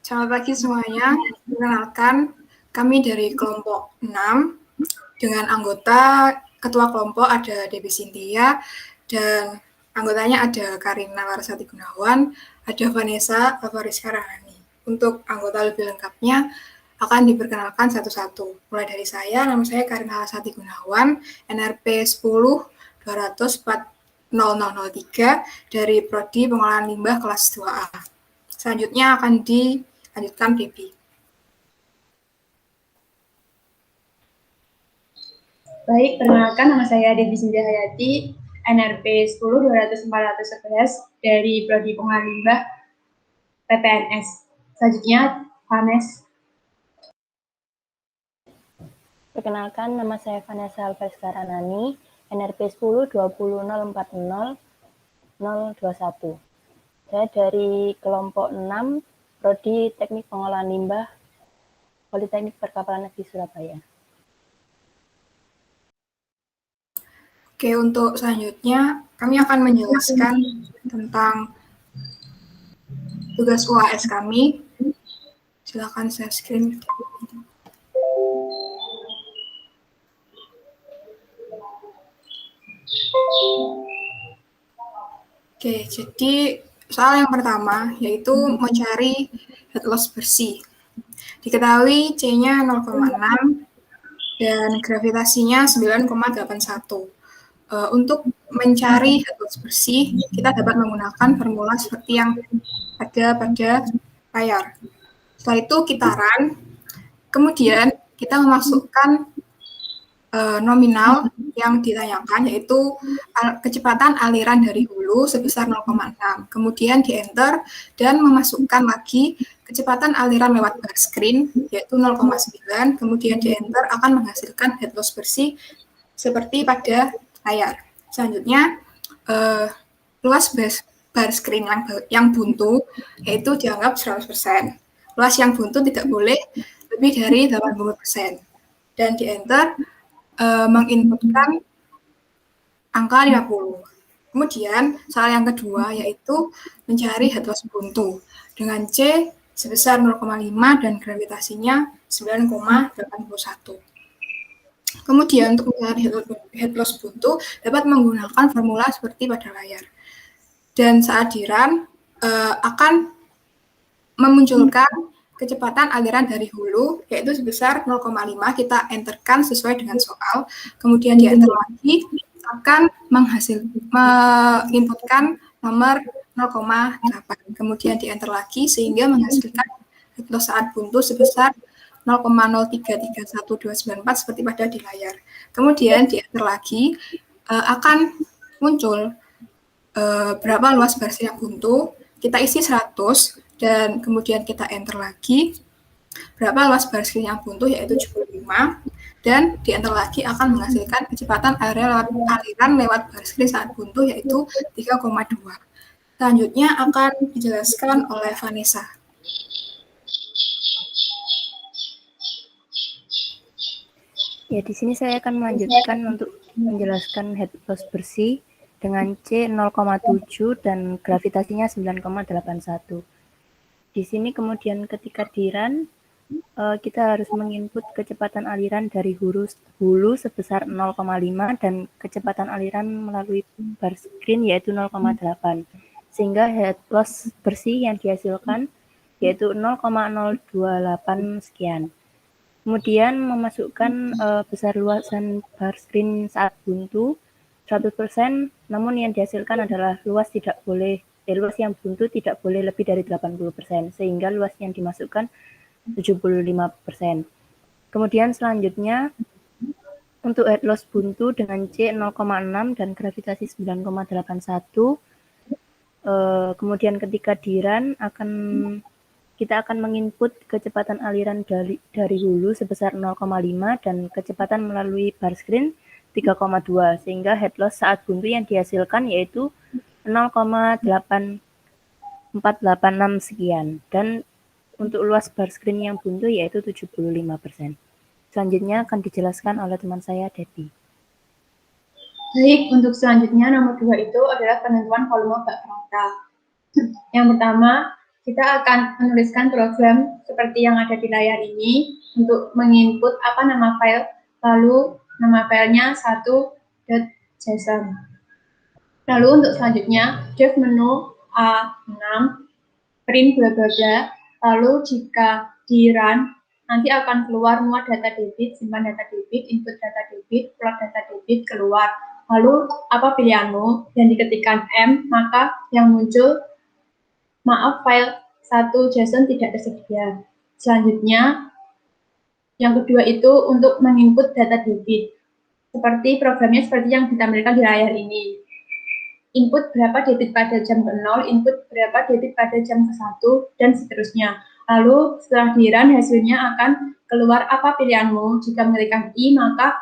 Selamat pagi semuanya. Perkenalkan, kami dari kelompok 6 dengan anggota ketua kelompok ada Debbie Cynthia dan anggotanya ada Karina Larasati Gunawan, ada Vanessa Favariska Rahani. Untuk anggota lebih lengkapnya akan diperkenalkan satu-satu. Mulai dari saya, nama saya Karina Larasati Gunawan, NRP 10 204 0003 dari Prodi Pengolahan Limbah kelas 2A. Selanjutnya akan dilanjutkan Debbie. Baik, perkenalkan nama saya Debbie Cynthia Hayati, NRP 10 200 411 dari Prodi Pengolahan Limbah PPNS. Selanjutnya, Vanessa. Perkenalkan, nama saya Vanessa Alveska Ranani, NRP 10 20 040 021. Saya dari kelompok 6, Prodi Teknik Pengolahan Limbah, Politeknik Perkapalan Negeri Surabaya. Oke, untuk selanjutnya kami akan menjelaskan tentang tugas UAS kami. Silakan share screen. Oke, jadi soal yang pertama yaitu mencari head loss bersih. Diketahui C-nya 0,6 dan gravitasinya 9,81. Untuk mencari head loss bersih, kita dapat menggunakan formula seperti yang ada pada layar. Setelah itu kita run, kemudian kita memasukkan nominal yang ditanyakan, yaitu kecepatan aliran dari hulu sebesar 0,6. Kemudian di enter dan memasukkan lagi kecepatan aliran lewat bar screen, yaitu 0,9. Kemudian di enter akan menghasilkan head loss bersih seperti pada layar. Selanjutnya, luas bar screen yang buntu yaitu dianggap 100%. Luas yang buntu tidak boleh lebih dari 80%. Dan di enter menginputkan angka 50. Kemudian soal yang kedua yaitu mencari head loss buntu dengan C sebesar 0,5 dan gravitasinya 9,81. Kemudian untuk mencari head loss buntu dapat menggunakan formula seperti pada layar. Dan saat di run akan memunculkan kecepatan aliran dari hulu yaitu sebesar 0,5, kita enterkan sesuai dengan soal, kemudian di enter lagi akan menginputkan nomor 0,8, kemudian di enter lagi sehingga menghasilkan head loss saat buntu sebesar 0,0331294 seperti pada di layar. Kemudian di enter lagi akan muncul berapa luas bar screen yang buntu, kita isi 100 dan kemudian kita enter lagi berapa luas bar screen yang buntu yaitu 75 dan di enter lagi akan menghasilkan kecepatan aliran lewat bar screen saat buntu yaitu 3,2. Selanjutnya akan dijelaskan oleh Vanessa. Ya, di sini saya akan melanjutkan untuk menjelaskan head loss bersih dengan C 0,7 dan gravitasinya 9,81. Di sini kemudian ketika di run, kita harus menginput kecepatan aliran dari hulu sebesar 0,5 dan kecepatan aliran melalui bar screen yaitu 0,8. Sehingga head loss bersih yang dihasilkan yaitu 0,028 sekian. Kemudian memasukkan besar luasan bar screen saat buntu 100%, namun yang dihasilkan adalah luas yang buntu tidak boleh lebih dari 80%, sehingga luas yang dimasukkan 75%. Kemudian selanjutnya untuk head loss buntu dengan C 0,6 dan gravitasi 9,81, kemudian ketika di run kita akan menginput kecepatan aliran dari hulu sebesar 0,5 dan kecepatan melalui bar screen 3,2 sehingga head loss saat buntu yang dihasilkan yaitu 0,8486 sekian dan untuk luas bar screen yang buntu yaitu 75%. Selanjutnya akan dijelaskan oleh teman saya Debbie. Baik, untuk selanjutnya nomor 2 itu adalah penentuan volume bak frontal. Yang pertama, kita akan menuliskan program seperti yang ada di layar ini untuk menginput apa nama file, lalu nama filenya 1.json. Lalu untuk selanjutnya, dev menu A6, print bla bla bla, lalu jika di run, nanti akan keluar muat data debit, simpan data debit, input data debit, plot data debit, keluar. Lalu apa pilihanmu? Dan diketikkan M, maka yang muncul, maaf, file 1.json tidak tersedia. Selanjutnya, yang kedua itu untuk menginput data debit. Seperti programnya seperti yang ditampilkan di layar ini. Input berapa debit pada jam ke-0, input berapa debit pada jam ke-1, dan seterusnya. Lalu setelah di-run, hasilnya akan keluar apa pilihanmu. Jika mengetikkan I, maka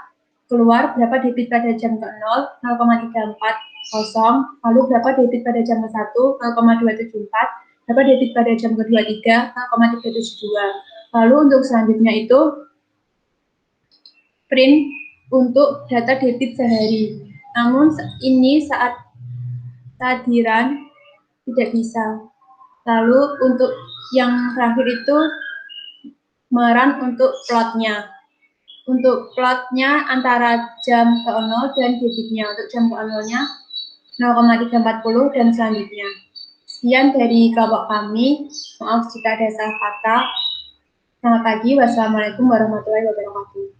keluar berapa debit pada jam ke-0, 0,340, lalu berapa debit pada jam ke-1, 0,274, berapa debit pada jam ke-23, 0,372. Lalu untuk selanjutnya itu print untuk data debit sehari. Namun ini saat di-run tidak bisa. Lalu untuk yang terakhir itu merun untuk plotnya. Untuk plotnya antara jam ke-0 dan debitnya. Untuk jam ke-0-nya 0,340 dan selanjutnya. Sekian dari kelompok kami. Maaf jika ada salah kata. Selamat pagi. Wassalamualaikum warahmatullahi wabarakatuh.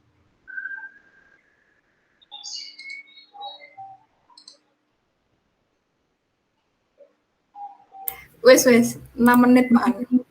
Wes, 6 menit, Mbak.